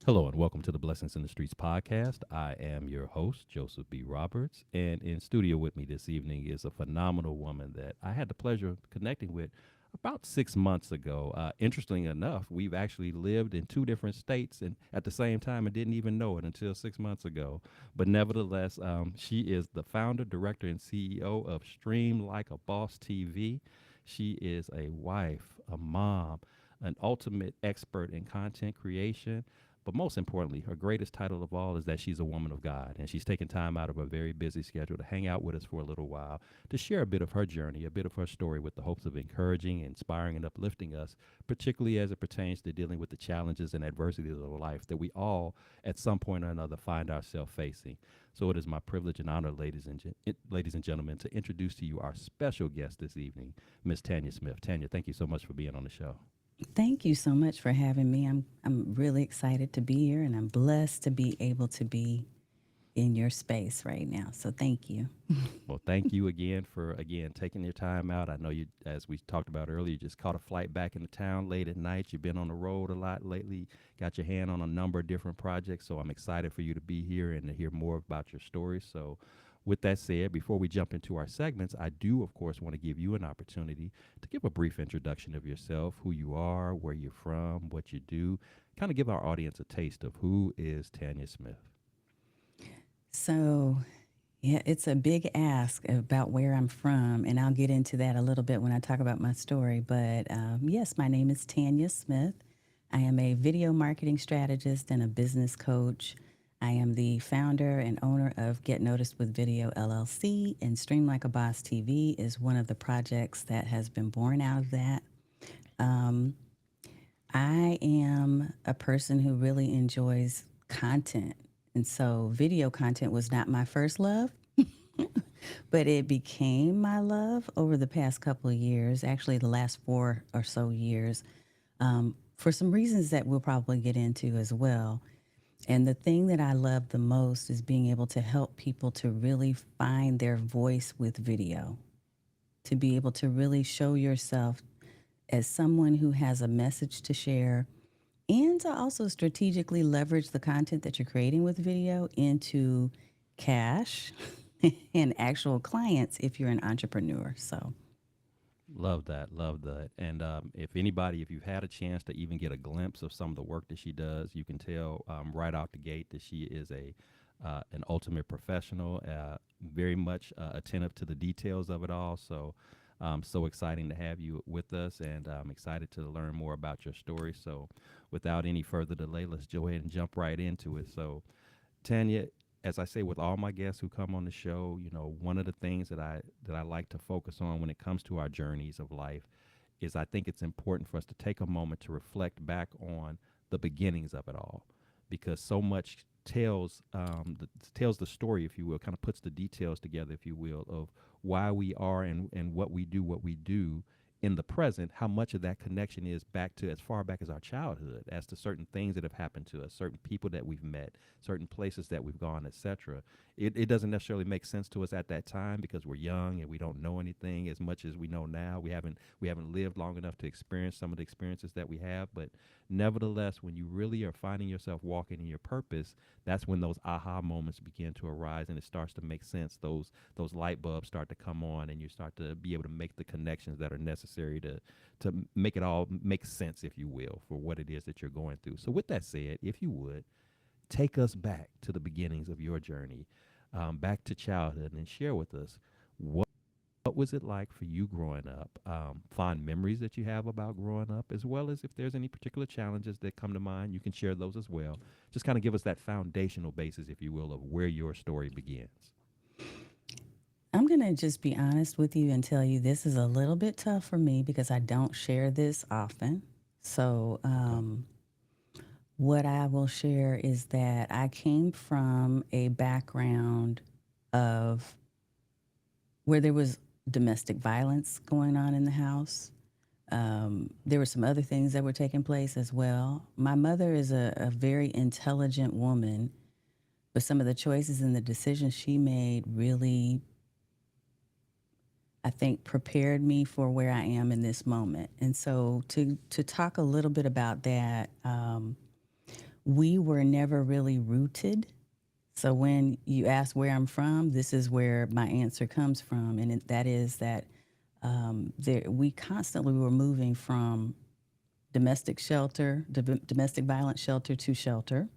Hello and welcome to the Blessings in the Streets podcast. I am your host, Joseph B. Roberts, and in studio with me this evening is a phenomenal woman that I had the pleasure of connecting with about 6 months ago. Interestingly enough, we've actually lived in two different states and at the same time and didn't even know it until 6 months ago. But nevertheless, she is the founder, director, and CEO of Stream Like a Boss TV. She is a wife, a mom, an ultimate expert in content creation, but most importantly, her greatest title of all is that she's a woman of God. And she's taken time out of a very busy schedule to hang out with us for a little while, to share a bit of her journey, a bit of her story with the hopes of encouraging, inspiring, and uplifting us, particularly as it pertains to dealing with the challenges and adversities of life that we all, at some point or another, find ourselves facing. So it is my privilege and honor, ladies and gentlemen, to introduce to you our special guest this evening, Miss Tanya Smith. Tanya, thank you so much for being on the show. Thank you so much for having me. I'm really excited to be here and I'm blessed to be able to be in your space right now. So thank you. Well, thank you again for taking your time out. I know you, as we talked about earlier, you just caught a flight back into town late at night. You've been on the road a lot lately. Got your hand on a number of different projects, so I'm excited for you to be here and to hear more about your story. So, with that said, before we jump into our segments, I do, of course, want to give you an opportunity to give a brief introduction of yourself, who you are, where you're from, what you do. Kind of give our audience a taste of who is Tanya Smith. So, yeah, it's a big ask about where I'm from, and I'll get into that a little bit when I talk about my story. But yes, my name is Tanya Smith. I am a video marketing strategist and a business coach. I am the founder and owner of Get Noticed with Video LLC, and Stream Like a Boss TV is one of the projects that has been born out of that. Um, I am a person who really enjoys content. And so video content was not my first love, but it became my love over the past couple of years, actually, the last 4 or so years, for some reasons that we'll probably get into as well. And the thing that I love the most is being able to help people to really find their voice with video, to be able to really show yourself as someone who has a message to share and to also strategically leverage the content that you're creating with video into cash and actual clients if you're an entrepreneur. So, Love that, love that. And if anybody, if you've had a chance to even get a glimpse of some of the work that she does, you can tell right out the gate that she is a an ultimate professional, very much attentive to the details of it all. So, so exciting to have you with us, and I'm excited to learn more about your story. So, without any further delay, let's go ahead and jump right into it. So, Tanya, as I say with all my guests who come on the show, one of the things that I like to focus on when it comes to our journeys of life is I think it's important for us to take a moment to reflect back on the beginnings of it all, because so much tells the story, if you will, kind of puts the details together, if you will, of why we are and what we do in the present, how much of that connection is back to as far back as our childhood, as to certain things that have happened to us, certain people that we've met, certain places that we've gone, etc. It doesn't necessarily make sense to us at that time because we're young and we don't know anything as much as we know now. We haven't lived long enough to experience some of the experiences that we have. But nevertheless, when you really are finding yourself walking in your purpose, that's when those aha moments begin to arise and it starts to make sense. Those light bulbs start to come on and you start to be able to make the connections that are necessary to make it all make sense, if you will, for what it is that you're going through. So with that said, if you would take us back to the beginnings of your journey, back to childhood, and share with us what was it like for you growing up, fond memories that you have about growing up, as well as if there's any particular challenges that come to mind, you can share those as well. Just kind of give us that foundational basis, if you will, of where your story begins. I'm going to just be honest with you and tell you this is a little bit tough for me because I don't share this often. So, Okay. what I will share is that I came from a background of where there was domestic violence going on in the house. There were some other things that were taking place as well. My mother is a very intelligent woman, but some of the choices and the decisions she made really, I think, prepared me for where I am in this moment. And so, to talk a little bit about that, we were never really rooted. So when you ask where I'm from, this is where my answer comes from, and that is that we constantly were moving from domestic shelter, domestic violence shelter to shelter,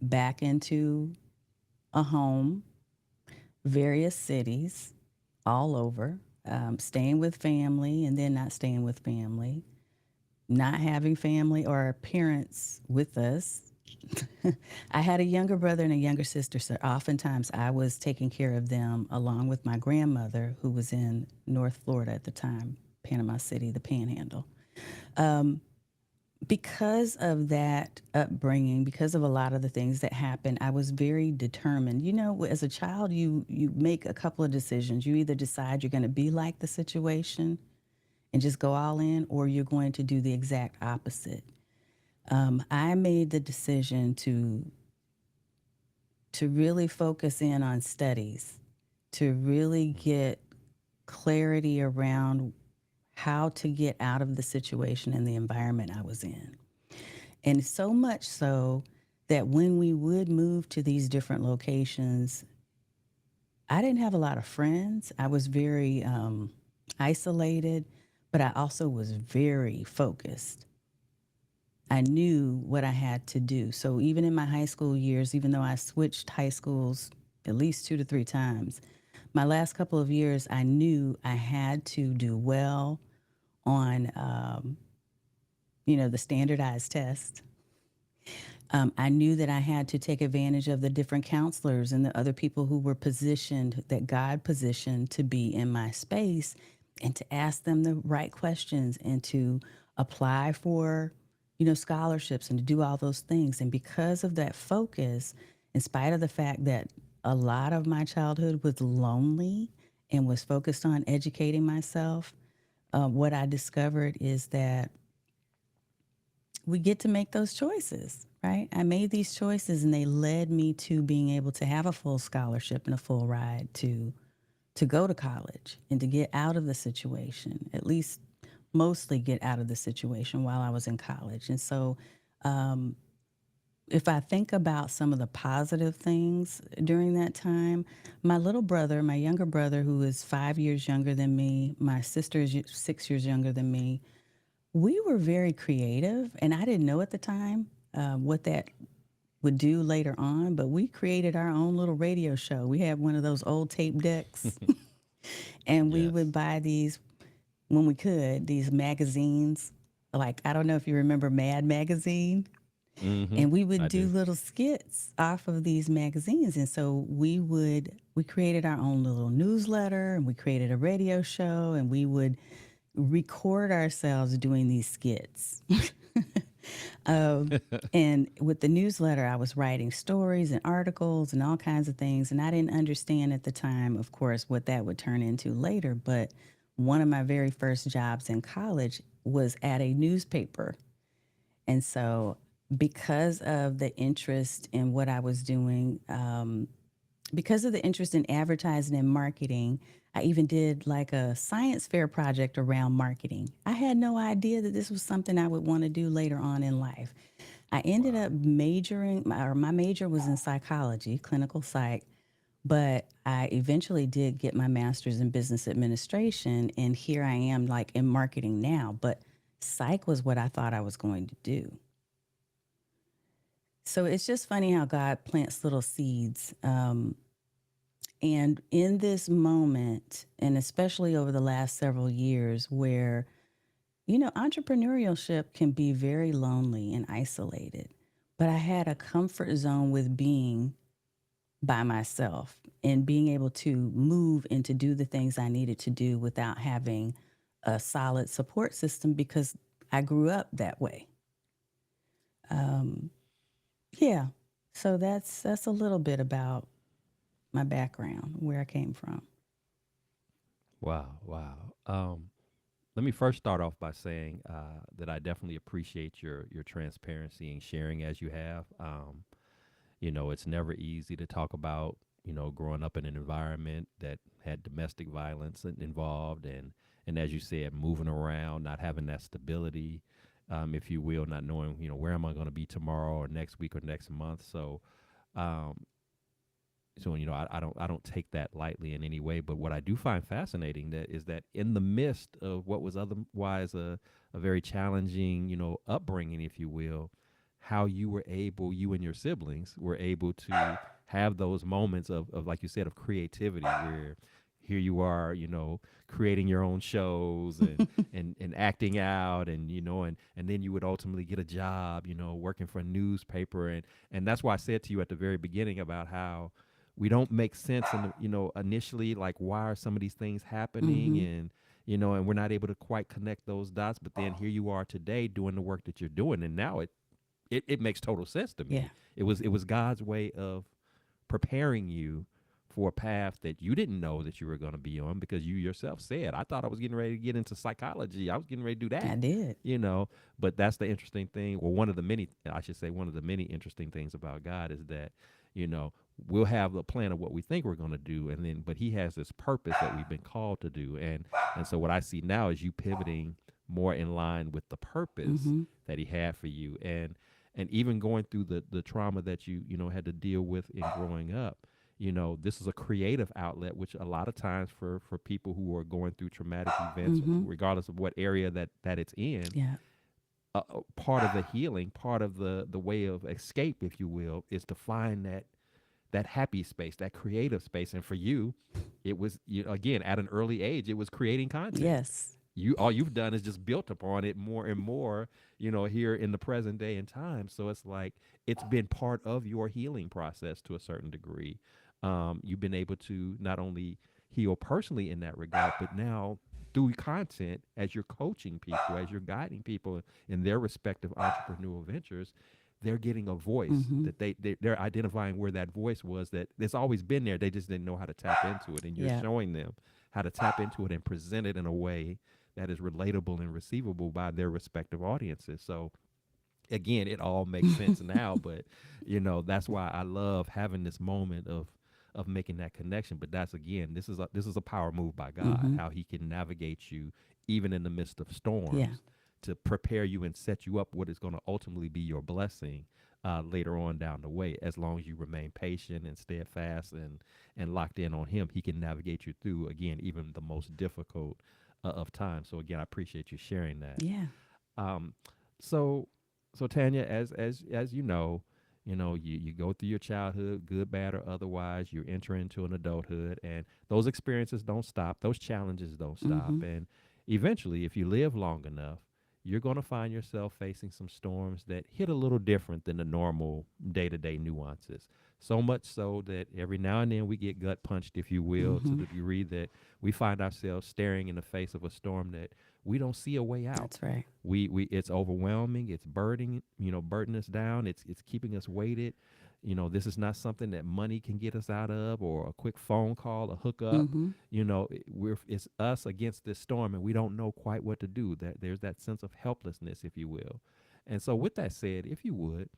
back into a home, various cities, all over, staying with family and then not staying with family, not having family or parents with us. I had a younger brother and a younger sister, so oftentimes I was taking care of them along with my grandmother, who was in North Florida at the time, Panama City, the Panhandle. Because of that upbringing, because of a lot of the things that happened, I was very determined. You know, as a child, you make a couple of decisions. You either decide you're going to be like the situation and just go all in, or you're going to do the exact opposite. I made the decision to really focus in on studies, to really get clarity around how to get out of the situation and the environment I was in. And so much so that when we would move to these different locations, I didn't have a lot of friends. I was very isolated, but I also was very focused. I knew what I had to do. So even in my high school years, even though I switched high schools at least 2 to 3 times, my last couple of years, I knew I had to do well on, the standardized test. I knew that I had to take advantage of the different counselors and the other people who were positioned, that God positioned to be in my space, and to ask them the right questions and to apply for, scholarships and to do all those things. And because of that focus, in spite of the fact that a lot of my childhood was lonely and was focused on educating myself, what I discovered is that we get to make those choices, right? I made these choices and they led me to being able to have a full scholarship and a full ride to go to college and to get out of the situation, at least mostly get out of the situation while I was in college. And so if I think about some of the positive things during that time, my little brother, my younger brother, who is 5 years younger than me, my sister is 6 years younger than me, we were very creative, and I didn't know at the time what that would do later on, but we created our own little radio show. We had one of those old tape decks, and we Yes. would buy these when we could, these magazines. Like, I don't know if you remember Mad Magazine, Mm-hmm. and we I would do do. little skits off of these magazines. And so we created our own little newsletter, and we created a radio show, and we would record ourselves doing these skits. And with the newsletter, I was writing stories and articles and all kinds of things. And I didn't understand at the time, of course, what that would turn into later. But one of my very first jobs in college was at a newspaper. And so, because of the interest in what I was doing, because of the interest in advertising and marketing, I even did like a science fair project around marketing. I had no idea that this was something I would want to do later on in life. I ended Wow. up majoring, or my major was in psychology, clinical psych, but I eventually did get my master's in business administration. And here I am, like in marketing now. But psych was what I thought I was going to do. So it's just funny how God plants little seeds. And in this moment, and especially over the last several years, where, entrepreneurship can be very lonely and isolated, but I had a comfort zone with being by myself and being able to move and to do the things I needed to do without having a solid support system because I grew up that way. Um, yeah. So that's a little bit about my background, where I came from. Wow. Wow. Let me first start off by saying that I definitely appreciate your transparency and sharing as you have. It's never easy to talk about, growing up in an environment that had domestic violence involved, and as you said, moving around, not having that stability, if you will, not knowing, where am I going to be tomorrow or next week or next month. Um, I don't take that lightly in any way. But what I do find fascinating that is that in the midst of what was otherwise a very challenging, upbringing, if you will, how you and your siblings were able to have those moments of like you said, of creativity where here you are, creating your own shows and acting out, and then you would ultimately get a job, working for a newspaper. And that's why I said to you at the very beginning about how we don't make sense in initially, like, why are some of these things happening, Mm-hmm. and we're not able to quite connect those dots. But then here you are today doing the work that you're doing, and now it makes total sense to Yeah. me. It was God's way of preparing you for a path that you didn't know that you were going to be on, because you yourself said, I thought I was getting ready to get into psychology. I was getting ready to do I that. did. You know, but that's the interesting thing. Well, one of the many interesting things about God is that, you know, we'll have the plan of what we think we're going to do, and then but he has this purpose that we've been called to do. And so what I see now is you pivoting more in line with the purpose Mm-hmm. that he had for you. And even going through the trauma that you had to deal with in growing up, this is a creative outlet, which a lot of times for people who are going through traumatic events, Mm-hmm. regardless of what area that it's in, Yeah. part of the healing, part of the way of escape, if you will, is to find that happy space, that creative space. And for you, it was, again, at an early age, it was creating content. Yes. All you've done is just built upon it more and more, here in the present day and time. So it's like it's been part of your healing process to a certain degree. You've been able to not only heal personally in that regard, but now through content, as you're coaching people, as you're guiding people in their respective entrepreneurial ventures, they're getting a voice Mm-hmm. that they're identifying where that voice was, that it's always been there. They just didn't know how to tap into it, and you're Yeah. showing them how to tap into it and present it in a way that is relatable and receivable by their respective audiences. So again, it all makes sense now, but that's why I love having this moment of making that connection. But that's, again, this is a power move by God, Mm-hmm. how he can navigate you even in the midst of Yeah. storms, to prepare you and set you up what is going to ultimately be your blessing later on down the way. As long as you remain patient and steadfast and locked in on him, he can navigate you through, again, even the most difficult of times. So again, I appreciate you sharing that. Yeah. um, so so Tanya, as you go through your childhood, good, bad, or otherwise, you enter into an adulthood, and those experiences don't stop, those challenges don't stop. Mm-hmm. And eventually, if you live long enough, you're going to find yourself facing some storms that hit a little different than the normal day-to-day nuances. So much so that every now and then we get gut punched, if you will, to Mm-hmm. the degree that we find ourselves staring in the face of a storm that we don't see a way out. That's right. We it's overwhelming, it's burdening us down, it's keeping us weighted. This is not something that money can get us out of, or a quick phone call, a hookup. Mm-hmm. It's us against this storm, and we don't know quite what to do. That there's that sense of helplessness, if you will. And so with that said, if you would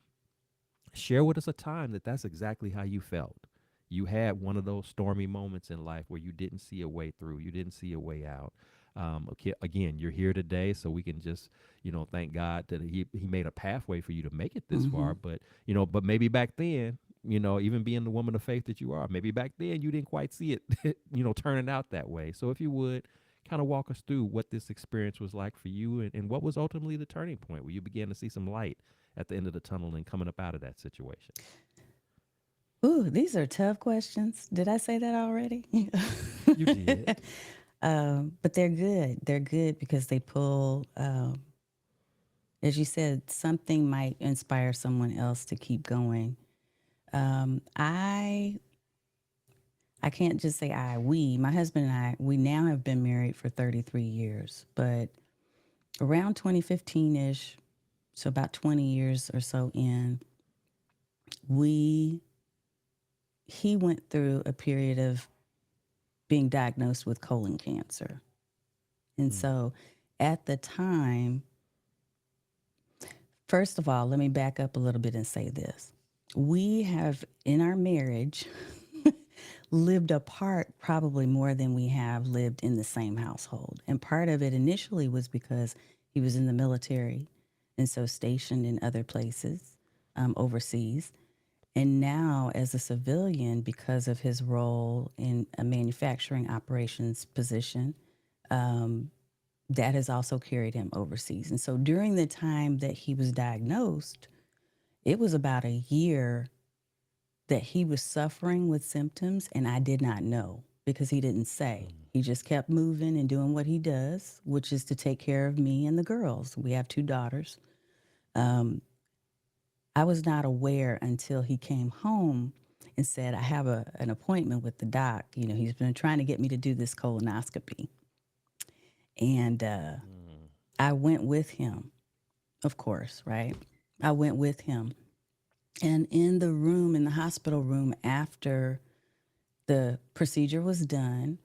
share with us a time that's exactly how you felt. You had one of those stormy moments in life where you didn't see a way through, you didn't see a way out. Okay, again, you're here today, so we can just, thank God that he made a pathway for you to make it this Mm-hmm. far. But maybe back then, even being the woman of faith that you are, maybe back then you didn't quite see it, turning out that way. So if you would kind of walk us through what this experience was like for you, and what was ultimately the turning point where you began to see some light at the end of the tunnel and coming up out of that situation. Ooh, these are tough questions. Did I say that already? You did. But they're good. They're good because they pull, as you said, something might inspire someone else to keep going. Um, I I can't just say I. We, my husband and I, we now have been married for 33 years, but around 2015 ish, so about 20 years or so in, we he went through a period of being diagnosed with colon cancer. And Mm, so at the time, first of all, let me back up a little bit and say this. We have, in our marriage, lived apart probably more than we have lived in the same household. And part of it initially was because he was in the military. and so stationed in other places overseas. And now, as a civilian, because of his role in a manufacturing operations position, that has also carried him overseas. And so during the time that he was diagnosed, it was about a year that he was suffering with symptoms, and I did not know because he didn't say. Mm. He just kept moving and doing what he does, which is to take care of me and the girls. We have two daughters. Um, I was not aware until he came home and said, I have an appointment with the doc. You know, he's been trying to get me to do this colonoscopy. And Mm. I went with him, of course, right? I went with him. And in the room, in the hospital room, after the procedure was done,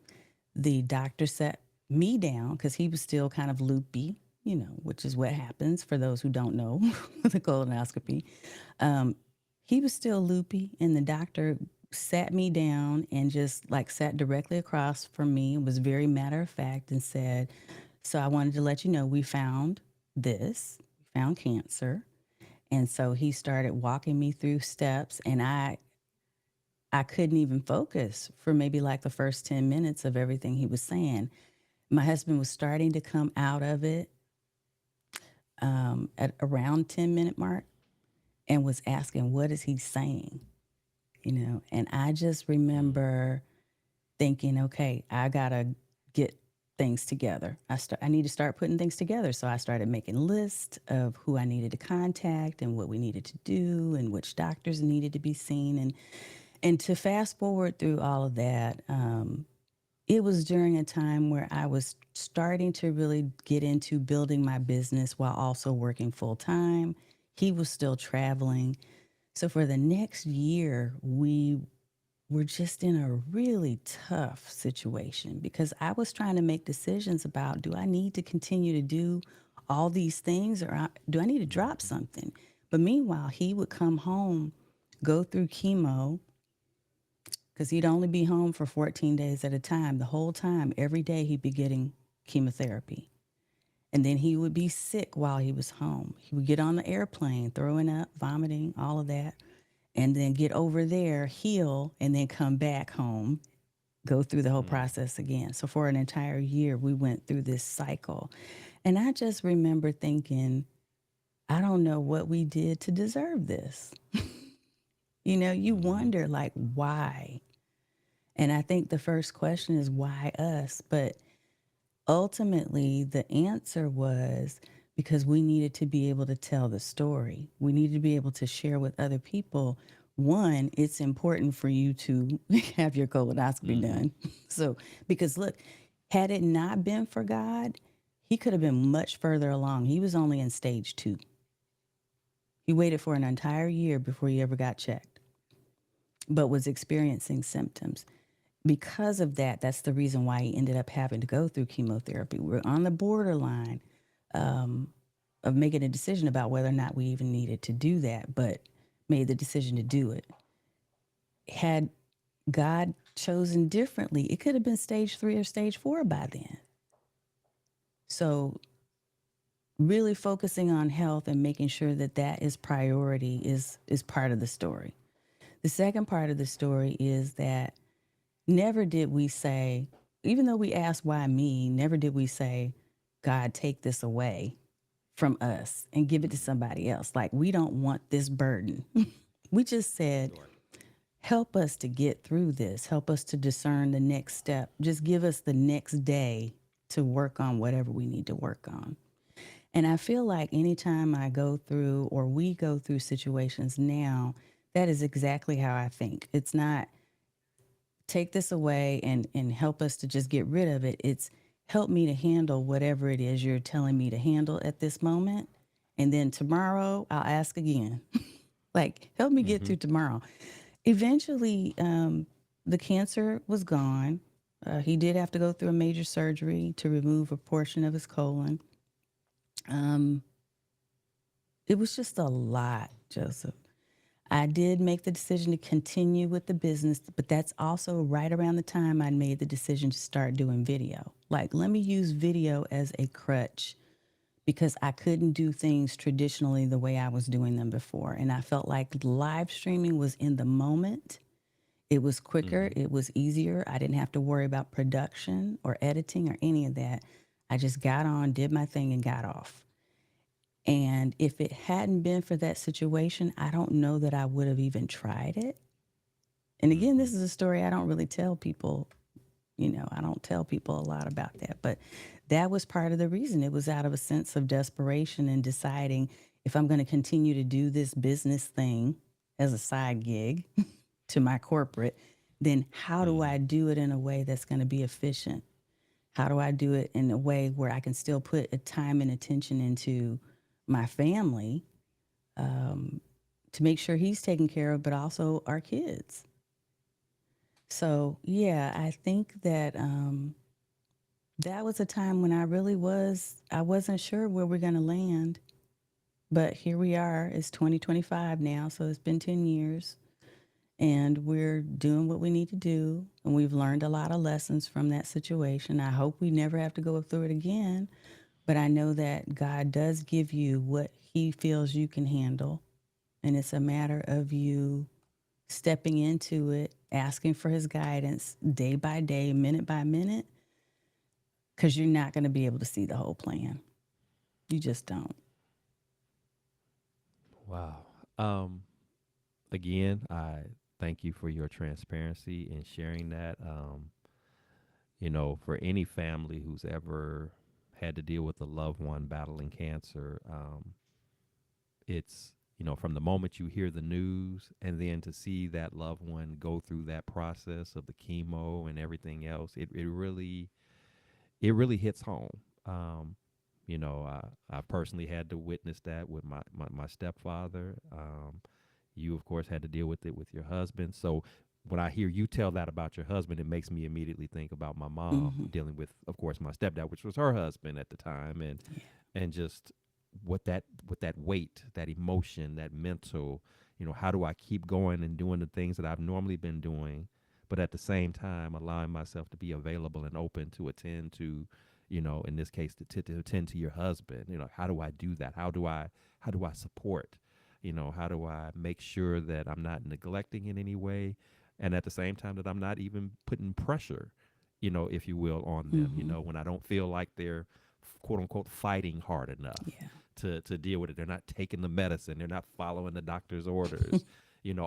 the doctor sat me down because he was still kind of loopy, you know, which is what happens for those who don't know the colonoscopy. Um, he was still loopy, and the doctor sat me down and just like sat directly across from me and was very matter of fact and said, so I wanted to let you know we found this, we found cancer. And so he started walking me through steps, and I couldn't even focus for maybe like the first 10 minutes of everything he was saying. My husband was starting to come out of it at around 10-minute mark and was asking, what is he saying? You know, and I just Mm. remember thinking, okay, I gotta get things together. I need to start putting things together. So I started making lists of who I needed to contact and what we needed to do and which doctors needed to be seen. And to fast forward through all of that, it was during a time where I was starting to really get into building my business while also working full time. He was still traveling. So for the next year, we were just in a really tough situation because I was trying to make decisions about, do I need to continue to do all these things, or do I need to drop Mhm. something? But meanwhile, he would come home, go through chemo, because he'd only be home for 14 days at a time. The whole time, every day, he'd be getting chemotherapy. And then he would be sick while he was home. He would get on the airplane, throwing up, vomiting, all of that, and then get over there, heal, and then come back home, go through the whole Mm. process again. So for an entire year, we went through this cycle. And I just remember thinking, I don't know what we did to deserve this. You know, you Mhm. wonder, like, why? And I think the first question is, why us? But ultimately, the answer was because we needed to be able to tell the story. We needed to be able to share with other people. One, it's important for you to have your colonoscopy Mhm. done. So, because look, had it not been for God, he could have been much further along. He was only in stage 2. He waited for an entire year before he ever got checked, but was experiencing symptoms. Because of that, that's the reason why he ended up having to go through chemotherapy. We're on the borderline of making a decision about whether or not we even needed to do that, but made the decision to do it. Had God chosen differently, it could have been stage 3 or stage 4 by then. So, really focusing on health and making sure that that is priority is part of the story. The second part of the story is that never did we say, even though we asked why me, never did we say, God, take this away from us and give it to Mm. somebody else. Like, we don't want this burden. We just said, Sure. help us to get through this, help us to discern the next step. Just give us the next day to work on whatever we need to work on. And I feel like anytime I go through or we go through situations now, that is exactly how I think. It's not take this away and help us to just get rid of it. It's help me to handle whatever it is you're telling me to handle at this moment. And then tomorrow I'll ask again. Like, help me get Mhm. through tomorrow. Eventually, the cancer was gone. He did have to go through a major surgery to remove a portion of his colon. Um, it was just a lot, Joseph. I did make the decision to continue with the business, but that's also right around the time I made the decision to start doing video. Like, let me use video as a crutch because I couldn't do things traditionally the way I was doing them before. And I felt like live streaming was in the moment. It was quicker, Mm-hmm. it was easier. I didn't have to worry about production or editing or any of that. I just got on, did my thing, and got off. And if it hadn't been for that situation, I don't know that I would have even tried it. And again, Mm-hmm. this is a story I don't really tell people. I don't tell people a lot about that, but that was part of the reason. It was out of a sense of desperation and deciding if I'm going to continue to do this business thing as a side gig to my corporate, then how do Mm-hmm. I do it in a way that's going to be efficient? How do I do it in a way where I can still put a time and attention into my family, to make sure he's taken care of, but also our kids? So, yeah, I think that that was a time when I wasn't sure where we're going to land. But here we are. It's 2025 now. So it's been 10 years. And we're doing what we need to do. And we've learned a lot of lessons from that situation. I hope we never have to go through it again. But I know that God does give you what He feels you can handle. And it's a matter of you stepping into it, asking for His guidance day by day, minute by minute, because you're not going to be able to see the whole plan. You just don't. Wow. Um, Again, I thank you for your transparency and sharing that. For any family who's ever had to deal with a loved one battling cancer, it's, from the moment you hear the news and then to see that loved one go through that process of the chemo and everything else, it really hits home. I personally had to witness that with my stepfather. You, of course, had to deal with it with your husband. So when I hear you tell that about your husband, it makes me immediately think about my mom Mm-hmm. dealing with, of course, my stepdad, which was her husband at the time, Yeah. and just what that weight, that emotion, that mental, how do I keep going and doing the things that I've normally been doing, but at the same time allowing myself to be available and open to attend to, in this case, to attend to your husband. How do I do that? How do I support? How do I make sure that I'm not neglecting in any way, and at the same time that I'm not even putting pressure, if you will, on them. Mm-hmm. When I don't feel like they're quote unquote fighting hard enough Yeah. to deal with it. They're not taking the medicine. They're not following the doctor's orders.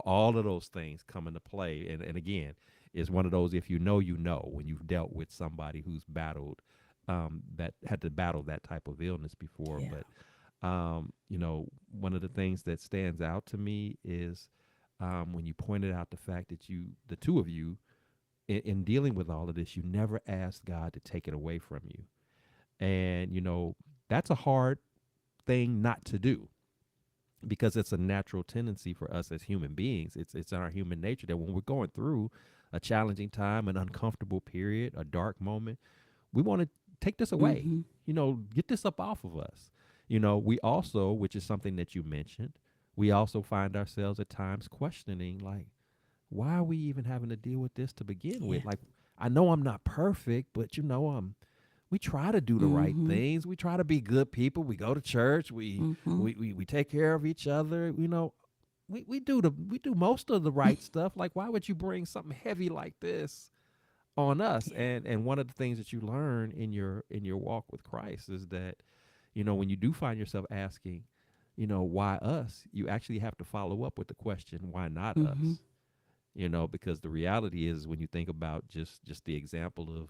All of those things come into play. And again, it's one of those, if when you've dealt with somebody who's battled, that had to battle that type of illness before. Yeah. But, one of the things that stands out to me is when you pointed out the fact that the two of you, in dealing with all of this, you never asked God to take it away from you. And, that's a hard thing not to do because it's a natural tendency for us as human beings. It's in our human nature that when we're going through a challenging time, an uncomfortable period, a dark moment, we want to take this away. Mm-hmm. Get this up off of us. We also, which is something that you mentioned, we also find ourselves at times questioning, like, why are we even having to deal with this to begin Yeah. with? Like, I know I'm not perfect, but we try to do the right Mm-hmm. things. We try to be good people. We go to church. We Mm-hmm. we we, we take care of each other. We do most of the right stuff. Like, why would you bring something heavy like this on us? Yeah. And one of the things that you learn in your walk with Christ is that, when you do find yourself asking, why us, you actually have to follow up with the question, why not Mm-hmm. us? Because the reality is, when you think about just the example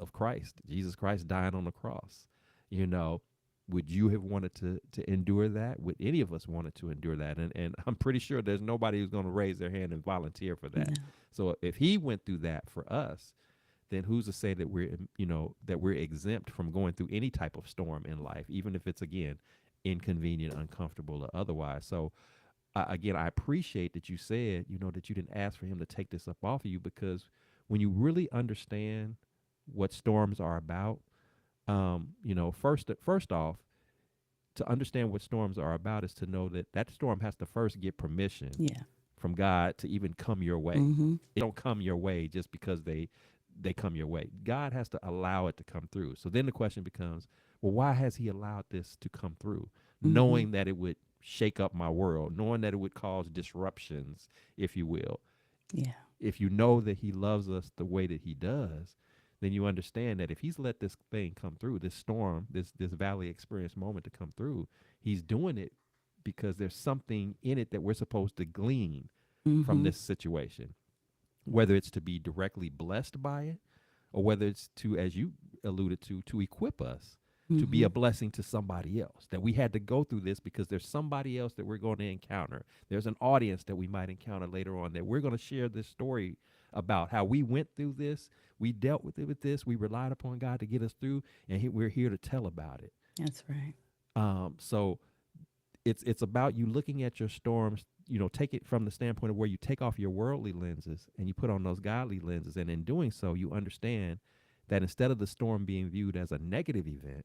of Christ, Jesus Christ dying on the cross, you know, would you have wanted to endure that? Would any of us wanted to endure that? And I'm pretty sure there's nobody who's going to raise their hand and volunteer for that. No. So if he went through that for us, then who's to say that we're exempt from going through any type of storm in life, even if it's, again, inconvenient, uncomfortable, or otherwise. So again, I appreciate that you said, that you didn't ask for him to take this up off of you, because when you really understand what storms are about, first off, to understand what storms are about is to know that that storm has to first get permission Yeah. from God to even come your way. Mm-hmm. It don't come your way just because they come your way. God has to allow it to come through. So then the question becomes, well, why has he allowed this to come through? Mm-hmm. Knowing that it would shake up my world, knowing that it would cause disruptions, if you will. Yeah. If you know that he loves us the way that he does, then you understand that if he's let this thing come through, this storm, this valley experience moment to come through, he's doing it because there's something in it that we're supposed to glean from Mm-hmm. this situation, whether it's to be directly blessed by it or whether it's to, as you alluded to equip us to be Mm-hmm. a blessing to somebody else. That we had to go through this because there's somebody else that we're going to encounter. There's an audience that we might encounter later on that we're going to share this story about how we went through this, we dealt with it with this, we relied upon God to get us through, and we're here to tell about it. That's right. So it's about you looking at your storms, take it from the standpoint of where you take off your worldly lenses and you put on those godly lenses, and in doing so you understand that instead of the storm being viewed as a negative event,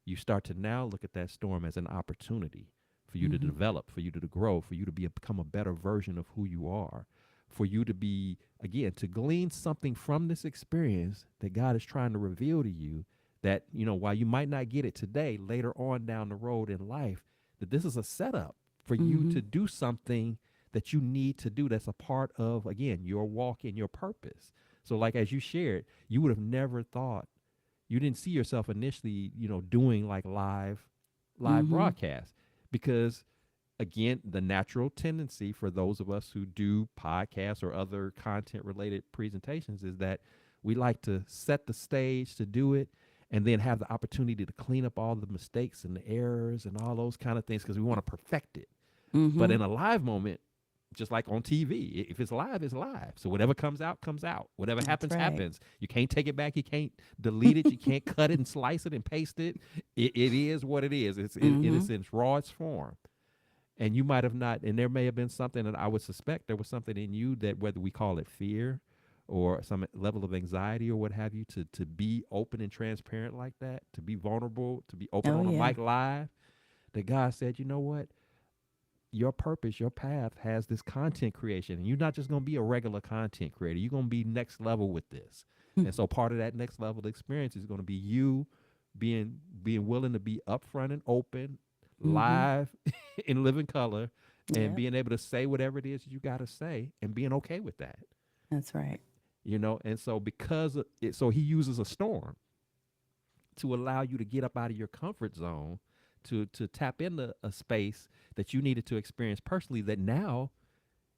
you start to now look at that storm as an opportunity for you to Mm-hmm. develop, for you to grow, for you to become a better version of who you are, for you to be, again, to glean something from this experience that God is trying to reveal to you, that, while you might not get it today, later on down the road in life, that this is a setup for you Mm-hmm. to do something that you need to do that's a part of, again, your walk and your purpose. So, like, as you shared, you would have never thought, you didn't see yourself initially, doing like live Mm-hmm. broadcasts, because, again, the natural tendency for those of us who do podcasts or other content related presentations is that we like to set the stage to do it and then have the opportunity to clean up all the mistakes and the errors and all those kind of things because we want to perfect it. But Mm-hmm. in a live moment, just like on TV, if it's live, it's live. So whatever comes out, comes out. Whatever That's happens, right. happens. You can't take it back. You can't delete it. You can't cut it and slice it and paste it. It is what it is. It's in Mm-hmm. its rawest form. And you might have not, and there may have been something that I would suspect there was something in you that, whether we call it fear or some level of anxiety or what have you, to be open and transparent like that, to be vulnerable, to be open Oh on a yeah. mic live, that God said, you know what? Your purpose, your path has this content creation. And you're not just going to be a regular content creator. You're going to be next level with this. And so part of that next level experience is going to be you being willing to be upfront and open, Mm-hmm. live in living color, and Yep. being able to say whatever it is you got to say and being okay with that. That's right. And so because of it, so he uses a storm to allow you to get up out of your comfort zone, to tap into a space that you needed to experience personally, that now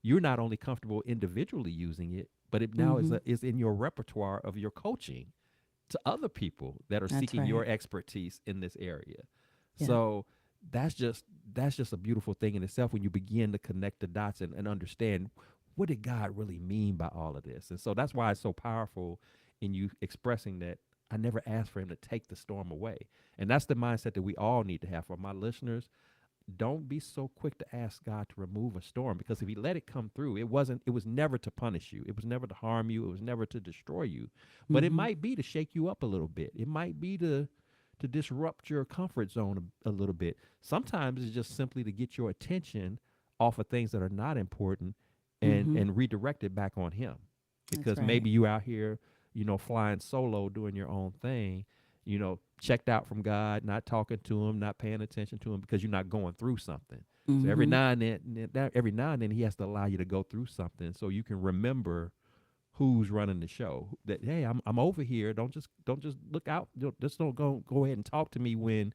you're not only comfortable individually using it, but it now Mm-hmm. is in your repertoire of your coaching to other people that are That's seeking your right. expertise in this area. Yep. So that's just a beautiful thing in itself when you begin to connect the dots and understand, what did God really mean by all of this. And so that's why it's so powerful in you expressing that I never asked for him to take the storm away. And that's the mindset that we all need to have. For my listeners, don't be so quick to ask God to remove a storm, because if he let it come through, it was never to punish you. It was never to harm you. It was never to destroy you. But it Mm-hmm. might be to shake you up a little bit. It might be to disrupt your comfort zone a little bit. Sometimes it's just simply to get your attention off of things that are not important, and Mm-hmm. redirect it back on him. That's Because right. maybe you out here, flying solo, doing your own thing, checked out from God, not talking to him, not paying attention to him because you're not going through something. So Mm-hmm. every now and then he has to allow you to go through something so you can remember who's running the show. That, hey, I'm over here. Don't just look out. Just don't go ahead and talk to me when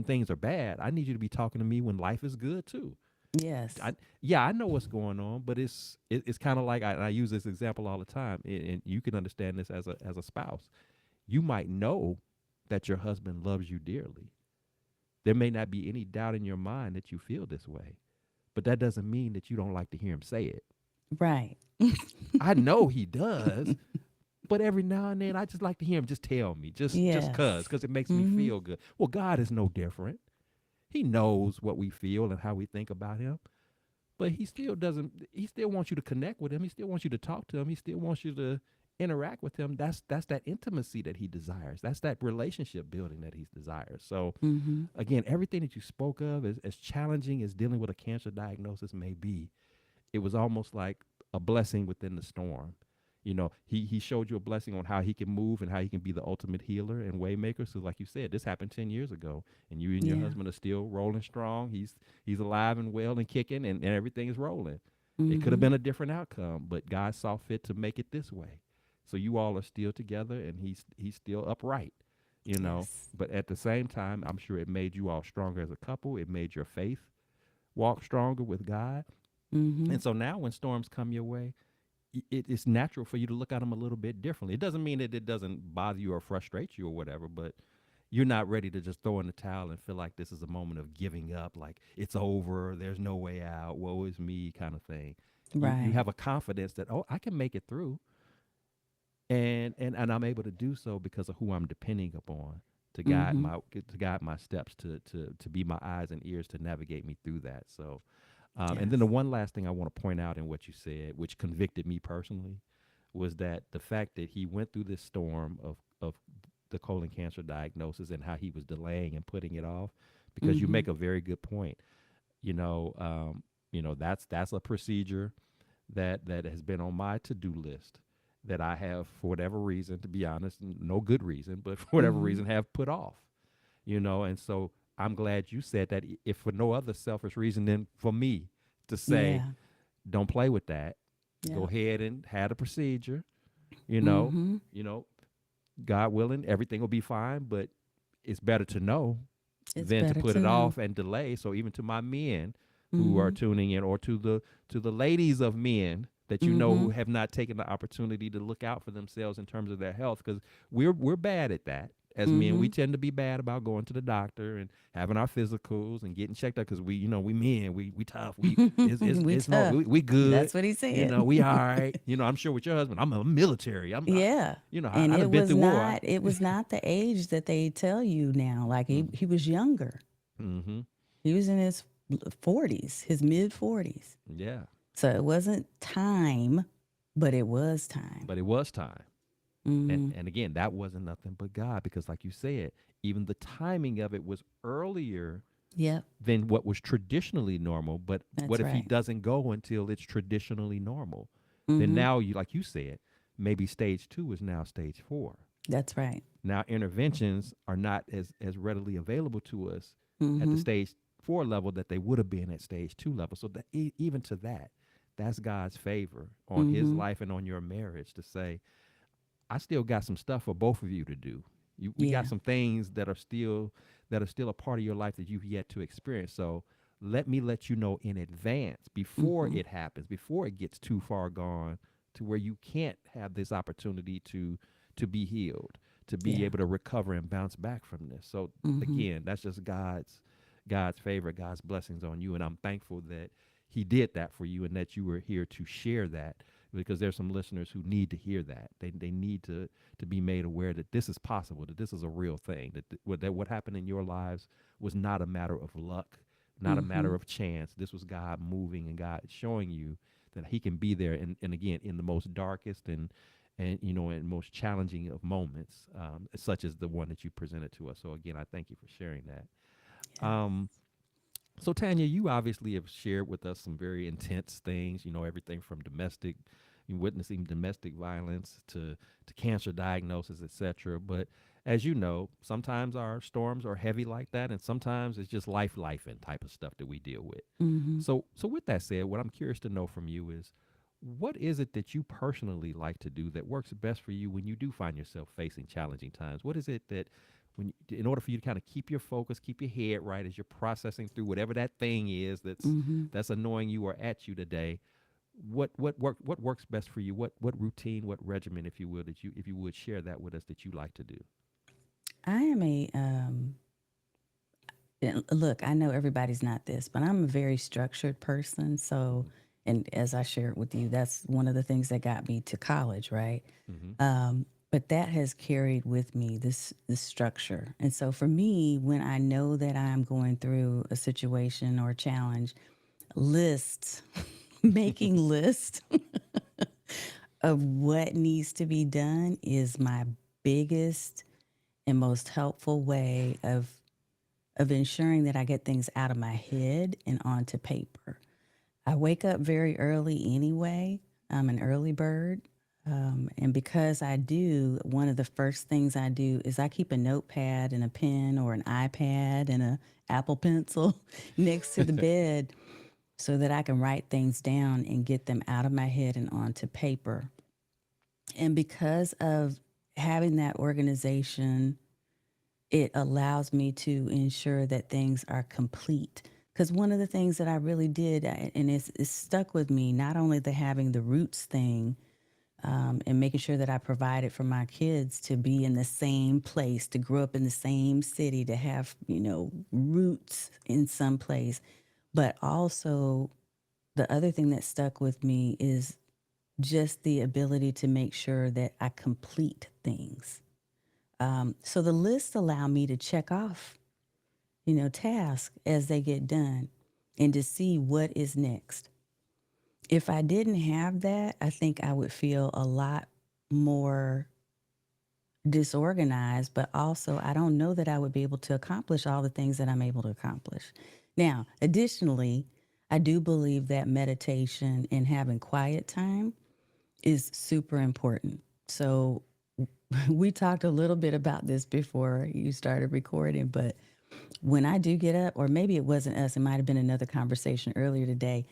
things are bad. I need you to be talking to me when life is good too. Yes. Yeah, I know what's going on, but it's kind of like, I use this example all the time, and you can understand this as a spouse. You might know that your husband loves you dearly. There may not be any doubt in your mind that you feel this way, but that doesn't mean that you don't like to hear him say it. Right. I know he does, but every now and then I just like to hear him just tell me, just Yes. cause it makes me Mm-hmm. feel good. Well, God is no different. He knows what we feel and how we think about him, but he still doesn't. He still wants you to connect with him. He still wants you to talk to him. He still wants you to interact with him. That's that intimacy that he desires. That's that relationship building that he desires. So Mm-hmm. again, everything that you spoke of, as challenging as dealing with a cancer diagnosis may be, it was almost like a blessing within the storm. He showed you a blessing on how he can move and how he can be the ultimate healer and waymaker. So like you said, this happened 10 years ago, and you and your Yeah. husband are still rolling strong. He's alive and well and kicking, and everything is rolling. It could have Mm-hmm. been a different outcome, but God saw fit to make it this way. So you all are still together, and he's still upright. Yes. But at the same time, I'm sure it made you all stronger as a couple. It made your faith walk stronger with God. Mm-hmm. And so now when storms come your way, it's natural for you to look at them a little bit differently. It doesn't mean that it doesn't bother you or frustrate you or whatever, but you're not ready to just throw in the towel and feel like this is a moment of giving up, like it's over, there's no way out, woe is me kind of thing. You Right. have a confidence that, oh, I can make it through, and I'm able to do so because of who I'm depending upon Mm-hmm. to guide my steps, to be my eyes and ears to navigate me through that. So and then the Yes. one last thing I want to point out in what you said, which convicted me personally, was that the fact that he went through this storm of the colon cancer diagnosis and how he was delaying and putting it off, because you Mm-hmm. make a very good point. You know, that's a procedure that has been on my to-do list that I have, for whatever reason, to be honest, no good reason, but for whatever Mm-hmm. reason, have put off. And so I'm glad you said that, if for no other selfish reason than for me to say, Yeah. don't play with that. Go Yeah. ahead and have a procedure. You know, Mm-hmm. you know, God willing, everything will be fine. But it's better to know It's than to better put to it know. off and delay. So even to my men who are Mm-hmm. tuning in, or to the ladies of men that Mm-hmm. who have not taken the opportunity to look out for themselves in terms of their health, because we're bad at that. As men, Mm-hmm. we tend to be bad about going to the doctor and having our physicals and getting checked out, because we men, we tough, We it's no, tough. we good, That's what he said. we all right. I'm sure with your husband, I'm a military, Yeah. And I done been through war. it was not the age that they tell you now. Like he was younger. Mm-hmm. He was in his 40s, his mid 40s. Yeah, So it wasn't time, but it was time. but it was time. and Mm-hmm. and again, that wasn't nothing but God, because like you said, even the timing of it was earlier Yep. than what was traditionally normal. But what That's if he right. doesn't go until it's traditionally normal? Then Mm-hmm. now, you like you said, maybe stage 2 is now stage 4. That's right. Now interventions are not as readily available to us at the Mm-hmm. stage 4 level that they would have been at stage 2 level. So that even to that, that's God's favor on his Mm-hmm. life and on your marriage, to say, I still got some stuff for both of you to do. We got Yeah. some things that are still a part of your life that you've yet to experience. So let you know in advance, before Mm-hmm. it happens, before it gets too far gone, to where you can't have this opportunity to be healed, to be Yeah. able to recover and bounce back from this. So Mm-hmm. again, that's just God's favor, God's blessings on you, and I'm thankful that He did that for you, and that you were here to share that, because there's some listeners who need to hear that. They need to be made aware that this is possible, that this is a real thing, that what happened in your lives was not a matter of luck, not a Mm-hmm. matter of chance. This was God moving, and God showing you that He can be there, and again, in the most darkest and most challenging of moments, such as the one that you presented to us. So again, I thank you for sharing that. Yeah. Um, so Tanya, you obviously have shared with us some very intense things. Everything from witnessing domestic violence to cancer diagnosis, etc. But as you know, sometimes our storms are heavy like that, and sometimes it's just life and type of stuff that we deal with. Mm-hmm. So with that said, what I'm curious to know from you is, what is it that you personally like to do that works best for you when you do find yourself facing challenging times? What is it that, in order for you to kind of keep your focus, keep your head right as you're processing through whatever that thing is that's Mm-hmm. that's annoying you or at you today, what works best for you? What routine, what regimen, if you will, that you if you would share that with us, that you like to do? I am look, I know everybody's not this, but I'm a very structured person. So, and as I shared with you, that's one of the things that got me to college, right? Mm-hmm. But that has carried with me this structure. And so for me, when I know that I'm going through a situation or a challenge, lists, making lists of what needs to be done is my biggest and most helpful way of ensuring that I get things out of my head and onto paper. I wake up very early anyway. I'm an early bird. And because I do, one of the first things I do is I keep a notepad and a pen or an iPad and a Apple Pencil next to the bed so that I can write things down and get them out of my head and onto paper. And because of having that organization, it allows me to ensure that things are complete. Because one of the things that I really did, and it's stuck with me, not only the having the roots thing, and making sure that I provided for my kids to be in the same place, to grow up in the same city, to have, roots in some place. But also, the other thing that stuck with me is just the ability to make sure that I complete things. So the lists allow me to check off, tasks as they get done and to see what is next. If I didn't have that, I think I would feel a lot more disorganized, but also I don't know that I would be able to accomplish all the things that I'm able to accomplish. Now, additionally, I do believe that meditation and having quiet time is super important. So, we talked a little bit about this before you started recording, but when I do get up, or maybe it wasn't us, it might have been another conversation earlier today.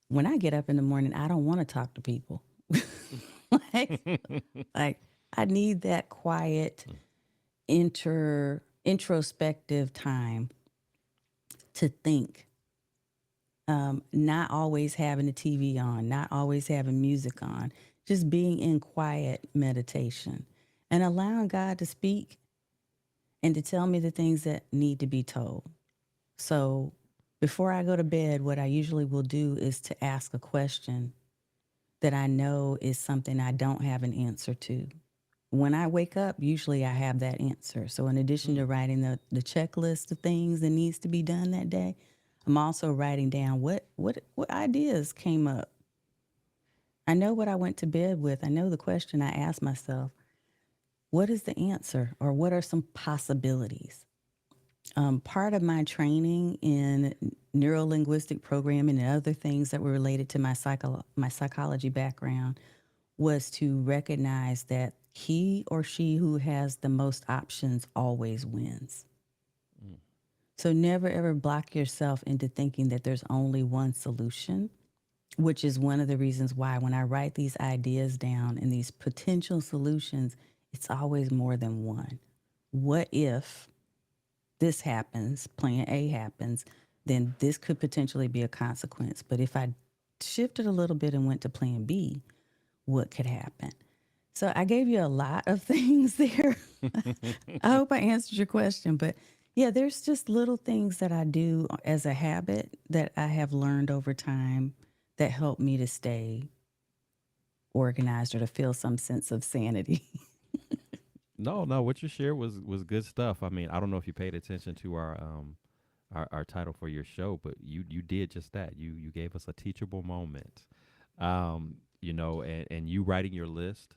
When I get up in the morning, I don't want to talk to people. like, like I need that quiet introspective time to think. Not always having the TV on, not always having music on, just being in quiet meditation and allowing God to speak and to tell me the things that need to be told. So before I go to bed, what I usually will do is to ask a question that I know is something I don't have an answer to. When I wake up, usually I have that answer. So in addition to Mm. writing the checklist of things that needs to be done that day, I'm also writing down what ideas came up. I know what I went to bed with. I know the question I asked myself. What is the answer, or what are some possibilities? Part of my training in neurolinguistic programming and other things that were related to my psychology background was to recognize that he or she who has the most options always wins. Mm. So never ever block yourself into thinking that there's only one solution, which is one of the reasons why when I write these ideas down and these potential solutions, it's always more than one. What if this happens, plan A happens, then this could potentially be a consequence. But if I shifted a little bit and went to plan B, what could happen? So I gave you a lot of things there. I hope I answered your question, but yeah, there's just little things that I do as a habit that I have learned over time that help me to stay organized or to feel some sense of sanity. No, no, what you shared was good stuff. I mean, I don't know if you paid attention to our title for your show, but you did just that. You gave us a teachable moment. And you writing your list.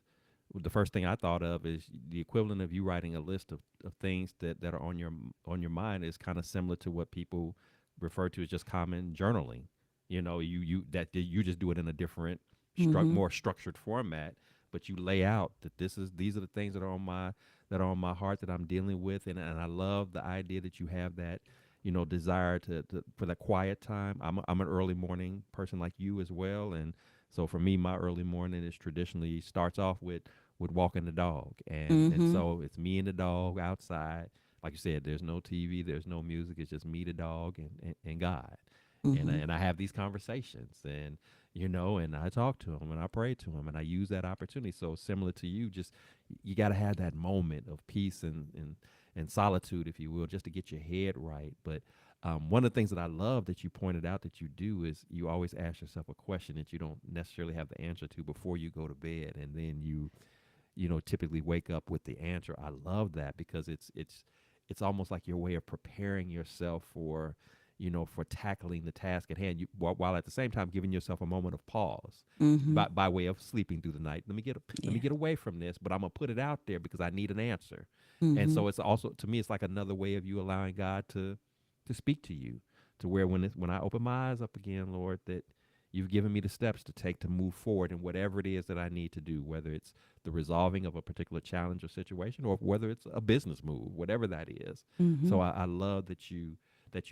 The first thing I thought of is the equivalent of you writing a list of things that are on your mind is kind of similar to what people refer to as just common journaling. You just do it in a different Mm-hmm. more structured format, but you lay out that these are the things that are on my heart that I'm dealing with, and I love the idea that you have that desire to for that quiet time. I'm an early morning person like you as well, and so for me, my early morning is traditionally starts off with walking the dog, and Mm-hmm. so it's me and the dog outside. Like you said, there's no TV, there's no music. It's just me, the dog, and God, Mm-hmm. and I have these conversations, and and I talk to him and I pray to him and I use that opportunity. So similar to you, just you got to have that moment of peace and solitude, if you will, just to get your head right. But one of the things that I love that you pointed out that you do is you always ask yourself a question that you don't necessarily have the answer to before you go to bed, and then you typically wake up with the answer. I love that because it's almost like your way of preparing yourself for for tackling the task at hand, while at the same time giving yourself a moment of pause Mm-hmm. by way of sleeping through the night. Let me Yeah. get away from this, but I'm gonna put it out there because I need an answer. And Mm-hmm. so it's also, to me, it's like another way of you allowing God to speak to you, to where when I open my eyes up again, Lord, that You've given me the steps to take to move forward in whatever it is that I need to do, whether it's the resolving of a particular challenge or situation, or whether it's a business move, whatever that is. Mm-hmm. So I love that you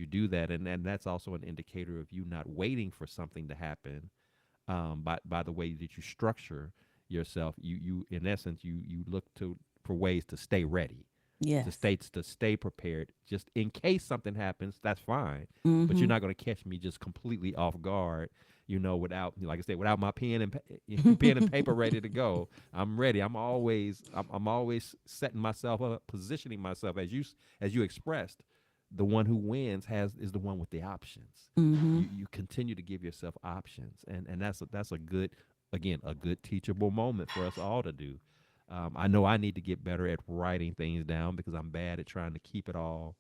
do that, and that's also an indicator of you not waiting for something to happen. By the way that you structure yourself, you in essence you look to for ways to stay ready, Yes. to stay prepared, just in case something happens. That's fine, but you're Mm-hmm. not going to catch me just completely off guard. Without, like I said, without my pen and pen and paper ready to go. I'm ready. I'm always setting myself up, positioning myself as you expressed. The one who wins has is the one with the options. Mm-hmm. You continue to give yourself options, and that's a good, again, a good teachable moment for us all to do. I know I need to get better at writing things down because I'm bad at trying to keep it all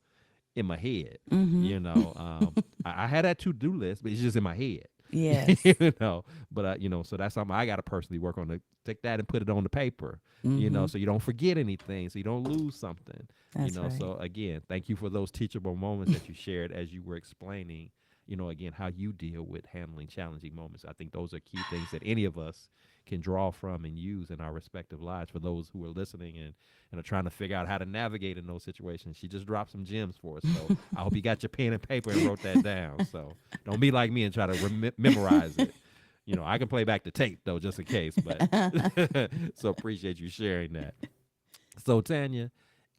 in my head. Mm-hmm. I had that to-do list, but it's just in my head. Yes. But so that's something I got to personally work on, to take that and put it on the paper. Mm-hmm. So you don't forget anything, so you don't lose something. That's right. So again, thank you for those teachable moments that you shared as you were explaining. Again, how you deal with handling challenging moments. I think those are key things that any of us can draw from and use in our respective lives. For those who are listening and are trying to figure out how to navigate in those situations, she just dropped some gems for us. So I hope you got your pen and paper and wrote that down. So don't be like me and try to memorize it. I can play back the tape though, just in case. But so appreciate you sharing that. So Tanya,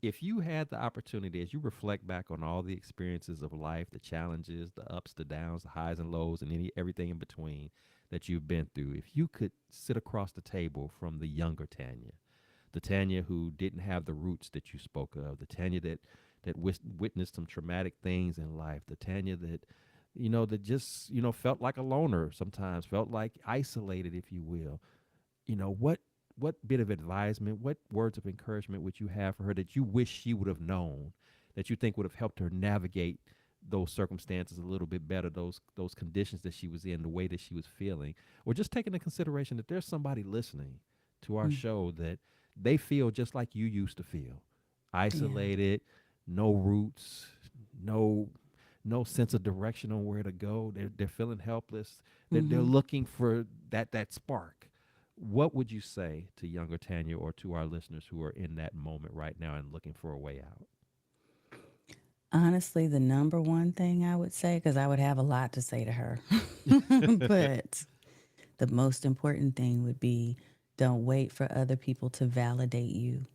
if you had the opportunity, as you reflect back on all the experiences of life, the challenges, the ups, the downs, the highs and lows, and everything in between that you've been through, if you could sit across the table from the younger Tanya, the Tanya who didn't have the roots that you spoke of, the Tanya that witnessed some traumatic things in life, the Tanya that just felt like a loner sometimes, felt like isolated, if you will. What bit of advisement, what words of encouragement would you have for her that you wish she would have known, that you think would have helped her navigate those circumstances a little bit better, those conditions that she was in, the way that she was feeling, or just taking into consideration that there's somebody listening to our Mm. show that they feel just like you used to feel, Yeah. isolated, no roots, no no sense of direction on where to go. They're feeling helpless. They're Mm-hmm. looking for that spark. What would you say to younger Tanya or to our listeners who are in that moment right now and looking for a way out? Honestly, the number one thing I would say, because I would have a lot to say to her, but the most important thing would be don't wait for other people to validate you.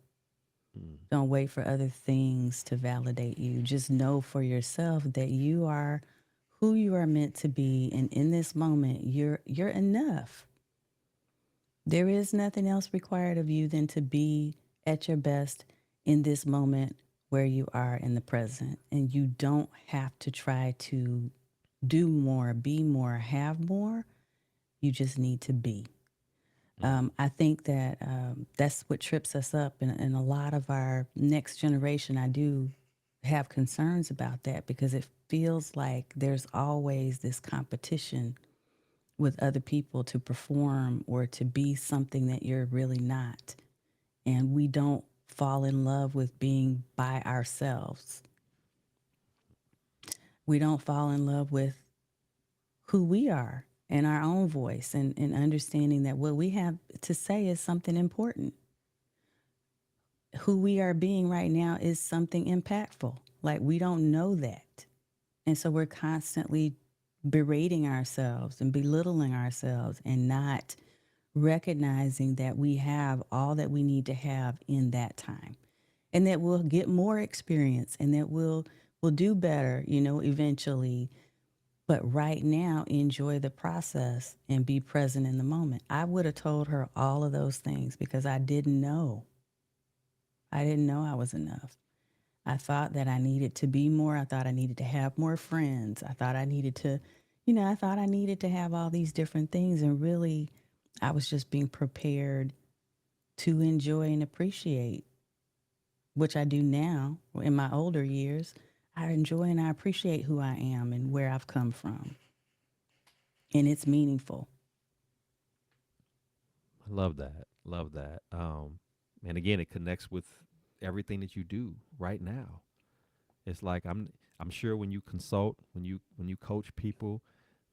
Mm, Don't wait for other things to validate you. Just know for yourself that you are who you are meant to be, and in this moment you're enough. There is nothing else required of you than to be at your best in this moment where you are in the present. And you don't have to try to do more, be more, have more. You just need to be. mm, I think that that's what trips us up. And a lot of our next generation, I do have concerns about that because it feels like there's always this competition with other people to perform or to be something that you're really not. And we don't fall in love with being by ourselves. We don't fall in love with who we are and our own voice and understanding that what we have to say is something important. Who we are being right now is something impactful. Like we don't know that. And so we're constantly berating ourselves and belittling ourselves and not recognizing that we have all that we need to have in that time and that we'll get more experience and that we'll do better, eventually. But right now, enjoy the process and be present in the moment. I would have told her all of those things because I didn't know. I didn't know I was enough. I thought that I needed to be more. I thought I needed to have more friends. I thought I needed to, I thought I needed to have all these different things. And really, I was just being prepared to enjoy and appreciate, which I do now in my older years. I enjoy and I appreciate who I am and where I've come from. And it's meaningful. I love that. Love that. And again, it connects with everything that you do right now. It's like I'm sure when you consult, when you coach people,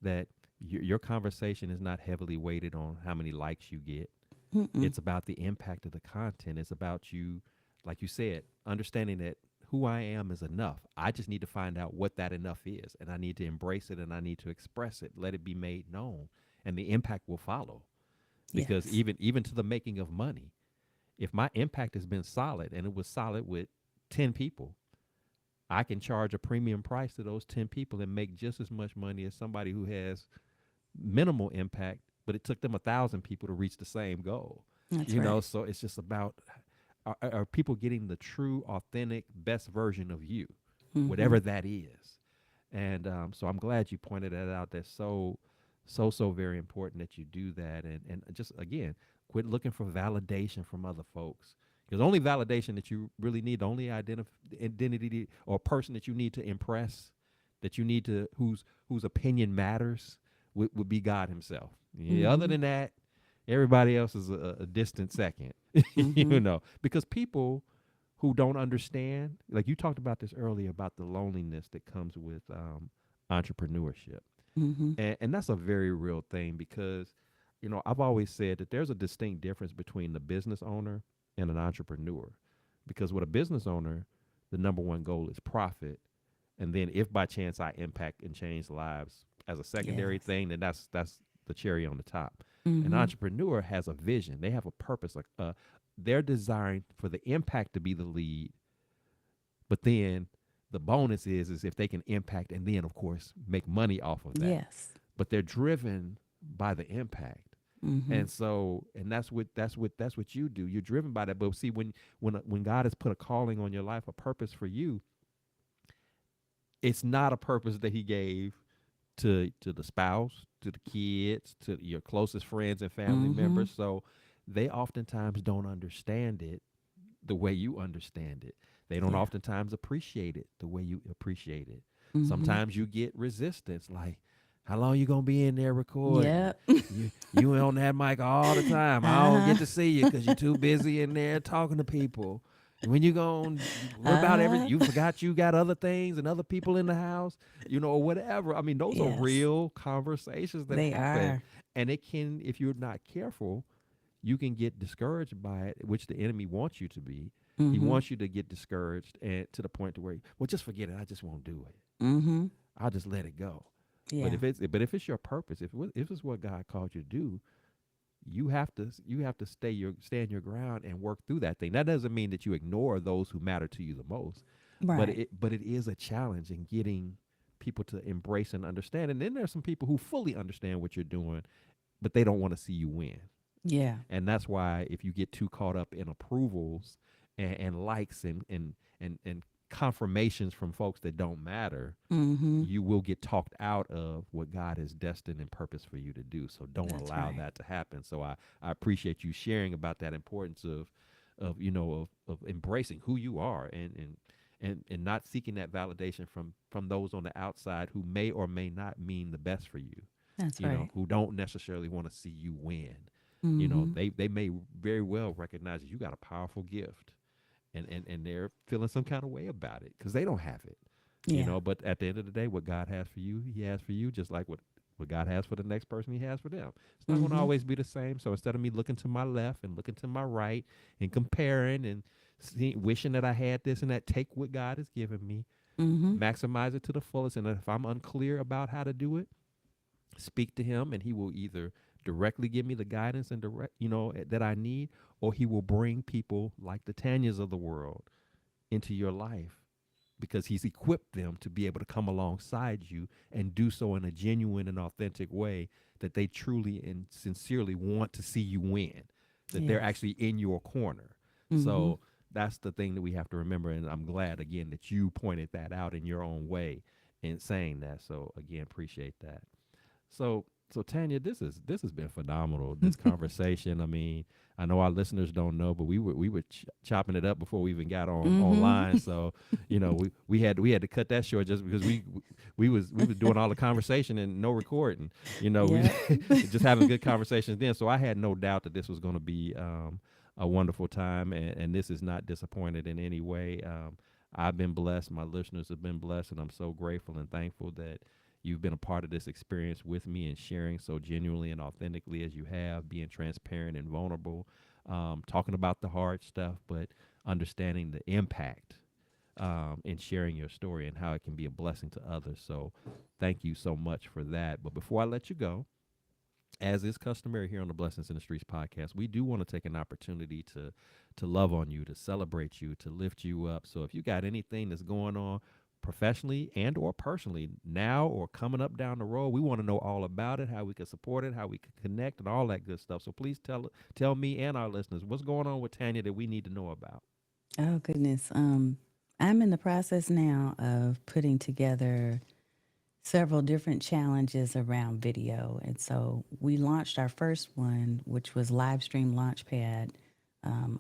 that Your conversation is not heavily weighted on how many likes you get. Mm-mm. It's about the impact of the content. It's about you, like you said, understanding that who I am is enough. I just need to find out what that enough is, and I need to embrace it, and I need to express it, let it be made known, and the impact will follow. Because Yes. even to the making of money, if my impact has been solid and it was solid with 10 people, I can charge a premium price to those 10 people and make just as much money as somebody who has minimal impact, but it took them 1,000 people to reach the same goal. That's You right. know, so it's just about, are people getting the true, authentic, best version of you, Mm-hmm. whatever that is. And so I'm glad you pointed that out. That's so very important that you do that. And just again, quit looking for validation from other folks. Because only validation that you really need, the only identity or person that you need to impress, that you need to, whose opinion matters, would be God Himself. Yeah, other Mm-hmm. than that, everybody else is a distant second. Mm-hmm. Because people who don't understand, like you talked about this earlier about the loneliness that comes with entrepreneurship, Mm-hmm. and that's a very real thing because, I've always said that there's a distinct difference between the business owner and an entrepreneur, because with a business owner, the number one goal is profit, and then if by chance I impact and change lives as a secondary Yes. thing, then that's the cherry on the top. An Mm-hmm. entrepreneur has a vision, they have a purpose, like they're designed for the impact to be the lead, but then the bonus is if they can impact and then of course make money off of that, Yes. but they're driven by the impact. Mm-hmm. And that's what you do. You're driven by that. But see, when God has put a calling on your life, a purpose for you, it's not a purpose that He gave to the spouse, to the kids, to your closest friends and family Mm-hmm. members. So they oftentimes don't understand it the way you understand it. They don't Yeah. oftentimes appreciate it the way you appreciate it. Mm-hmm. Sometimes you get resistance, like, how long you gonna be in there recording? Yep. You on that mic all the time. I don't Uh-huh. get to see you because you're too busy in there talking to people. When you going, what about everything? Uh-huh. You forgot you got other things and other people in the house, or whatever. I mean, those are Yes. real conversations that They happen, are. and it can, if you're not careful, you can get discouraged by it, which the enemy wants you to be. He Mm-hmm. wants you to get discouraged and to the point to where, well, just forget it. I just won't do it. Mm-hmm. I'll just let it go. But Yeah. if it's your purpose, if it's what God called you to do, you have to stand your ground and work through that thing. That doesn't mean that you ignore those who matter to you the most, but Right. it is a challenge in getting people to embrace and understand. And then there's some people who fully understand what you're doing, but they don't want to see you win. Yeah. And that's why if you get too caught up in approvals and likes and confirmations from folks that don't matter, Mm-hmm. you will get talked out of what God has destined and purpose for you to do. So don't That's allow right. that to happen. So I appreciate you sharing about that importance of embracing who you are and not seeking that validation from those on the outside who may or may not mean the best for you, That's right. who don't necessarily want to see you win. Mm-hmm. They may very well recognize that you got a powerful gift, and they're feeling some kind of way about it because they don't have it. Yeah. But at the end of the day, what God has for you, He has for you, just like what God has for the next person, He has for them. It's not going to Mm-hmm. always be the same. So instead of me looking to my left and looking to my right and comparing and wishing that I had this and that, take what God has given me, Mm-hmm. maximize it to the fullest. And if I'm unclear about how to do it, speak to Him, and He will either directly give me the guidance and that I need, or He will bring people like the Tanyas of the world into your life because He's equipped them to be able to come alongside you and do so in a genuine and authentic way, that they truly and sincerely want to see you win, that they're Yes. actually in your corner. Mm-hmm. So that's the thing that we have to remember. And I'm glad again that you pointed that out in your own way in saying that. So again, appreciate that. So Tanya, this has been phenomenal. This conversation. I mean, I know our listeners don't know, but we were chopping it up before we even got on Mm-hmm. online. So we had to cut that short just because we was doing all the conversation and no recording. We Yep. just having good conversations then. So I had no doubt that this was going to be a wonderful time, and this is not disappointed in any way. I've been blessed. My listeners have been blessed, and I'm so grateful and thankful that You've been a part of this experience with me and sharing so genuinely and authentically as you have, being transparent and vulnerable, talking about the hard stuff, but understanding the impact in sharing your story and how it can be a blessing to others. So thank you so much for that. But before I let you go, as is customary here on the Blessings in the Streets podcast, we do want to take an opportunity to love on you, to celebrate you, to lift you up. So if you got anything that's going on professionally and or personally now or coming up down the road, we want to know all about it, how we can support it, how we can connect, and all that good stuff. So please tell me and our listeners what's going on with Tanya that we need to know about. Oh, goodness. I'm in the process now of putting together several different challenges around video. And so we launched our first one, which was Livestream Launchpad,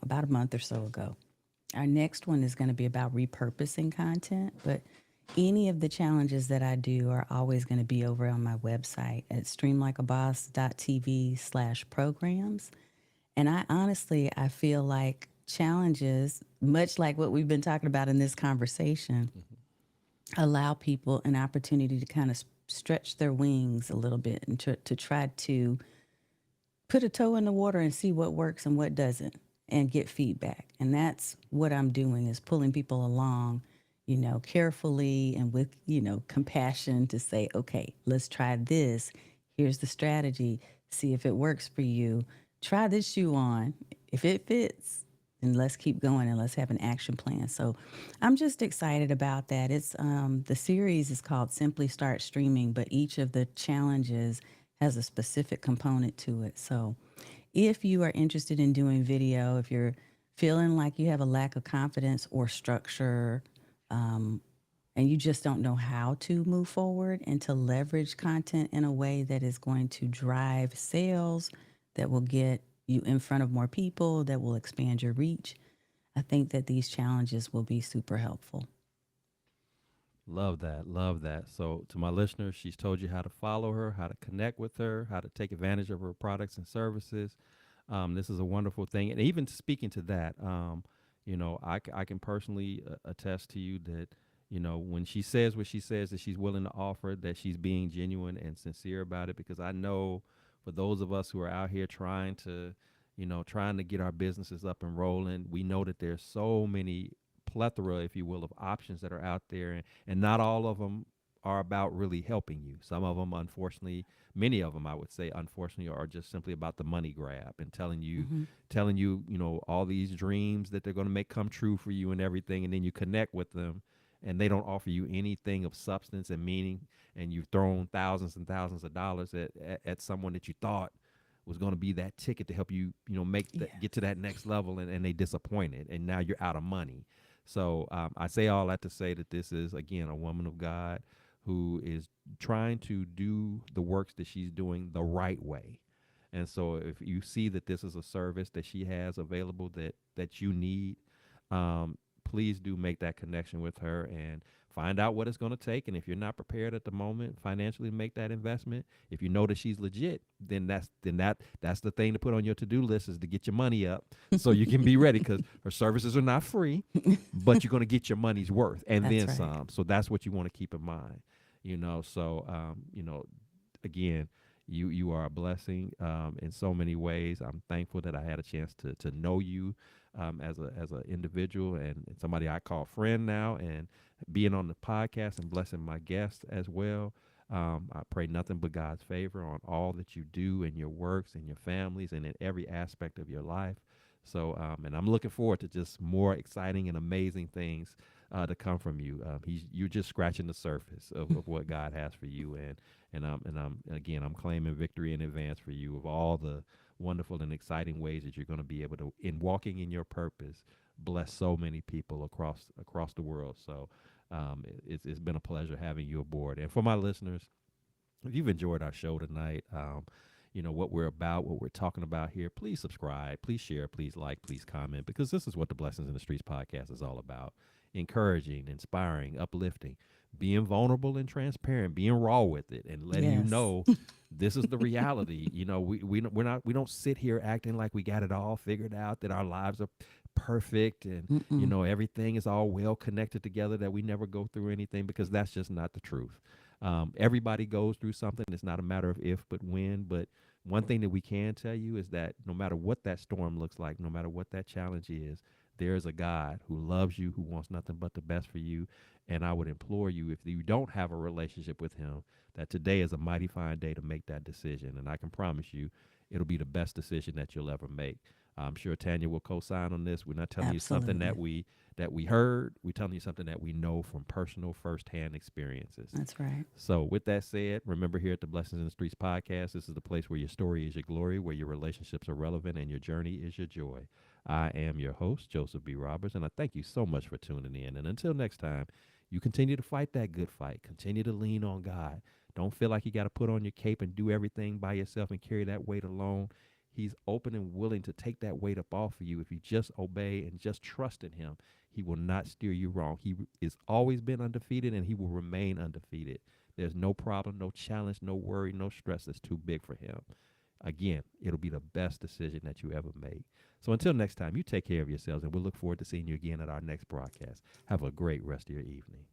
about a month or so ago. Our next one is going to be about repurposing content, but any of the challenges that I do are always going to be over on my website at streamlikeaboss.tv/programs. And I feel like challenges, much like what we've been talking about in this conversation, allow people an opportunity to kind of stretch their wings a little bit and to try to put a toe in the water and see what works and what doesn't and get feedback. And that's what I'm doing is pulling people along, carefully and with, compassion to say, okay, let's try this. Here's the strategy. See if it works for you. Try this shoe on. If it fits, then let's keep going and let's have an action plan. So I'm just excited about that. It's the series is called Simply Start Streaming, but each of the challenges has a specific component to it. So if you are interested in doing video, if you're feeling like you have a lack of confidence or structure, and you just don't know how to move forward and to leverage content in a way that is going to drive sales, that will get you in front of more people, that will expand your reach, I think that these challenges will be super helpful. Love that. Love that. So, to my listeners, she's told you how to follow her, how to connect with her, how to take advantage of her products and services. This is a wonderful thing. And even speaking to that, I can personally attest to you that, when she says what she says, that she's willing to offer, that she's being genuine and sincere about it. Because I know for those of us who are out here trying to get our businesses up and rolling, we know that there's so many plethora, if you will, of options that are out there, and not all of them are about really helping you. Some of them, unfortunately, many of them, I would say, unfortunately, are just simply about the money grab and Mm-hmm. telling you, all these dreams that they're going to make come true for you and everything, and then you connect with them, and they don't offer you anything of substance and meaning, and you've thrown thousands and thousands of dollars at someone that you thought was going to be that ticket to help you, make Yeah. that get to that next level, and they disappointed, and now you're out of money. So I say all that to say that this is, again, a woman of God who is trying to do the works that she's doing the right way. And so if you see that this is a service that she has available that you need, please do make that connection with her and find out what it's going to take. And if you're not prepared at the moment financially to make that investment, if you know that she's legit, then that's the thing to put on your to-do list, is to get your money up so you can be ready, because her services are not free, but you're going to get your money's worth and That's then right. some. So that's what you want to keep in mind. So again, you are a blessing in so many ways. I'm thankful that I had a chance to know you as a individual and somebody I call friend now, and being on the podcast and blessing my guests as well. I pray nothing but God's favor on all that you do in your works and your families and in every aspect of your life. So, and I'm looking forward to just more exciting and amazing things to come from you. You're just scratching the surface of what God has for you, and I'm claiming victory in advance for you of all the wonderful and exciting ways that you're going to be able to, in walking in your purpose, bless so many people across the world. So it's been a pleasure having you aboard. And for my listeners, if you've enjoyed our show tonight, what we're about, what we're talking about here, please subscribe, please share, please like, please comment, because this is what the Blessings in the Streets podcast is all about: encouraging, inspiring, uplifting, being vulnerable and transparent, being raw with it, and letting you Yes. know this is the reality. We don't sit here acting like we got it all figured out, that our lives are perfect, and Mm-mm. everything is all well connected together, that we never go through anything, because that's just not the truth. Everybody goes through something. It's not a matter of if, but when. But one thing that we can tell you is that no matter what that storm looks like, no matter what that challenge is, there is a God who loves you, who wants nothing but the best for you. And I would implore you, if you don't have a relationship with Him, that today is a mighty fine day to make that decision. And I can promise you, it'll be the best decision that you'll ever make. I'm sure Tanya will co-sign on this. We're not telling you something Absolutely. that we heard. We're telling you something that we know from personal, firsthand experiences. That's right. So, with that said, remember here at the Blessings in the Streets podcast, this is the place where your story is your glory, where your relationships are relevant, and your journey is your joy. I am your host, Joseph B. Roberts, and I thank you so much for tuning in. And until next time, you continue to fight that good fight. Continue to lean on God. Don't feel like you got to put on your cape and do everything by yourself and carry that weight alone. He's open and willing to take that weight up off of you if you just obey and just trust in Him. He will not steer you wrong. He is always been undefeated, and He will remain undefeated. There's no problem, no challenge, no worry, no stress that's too big for Him. Again, it'll be the best decision that you ever make. So until next time, you take care of yourselves, and we'll look forward to seeing you again at our next broadcast. Have a great rest of your evening.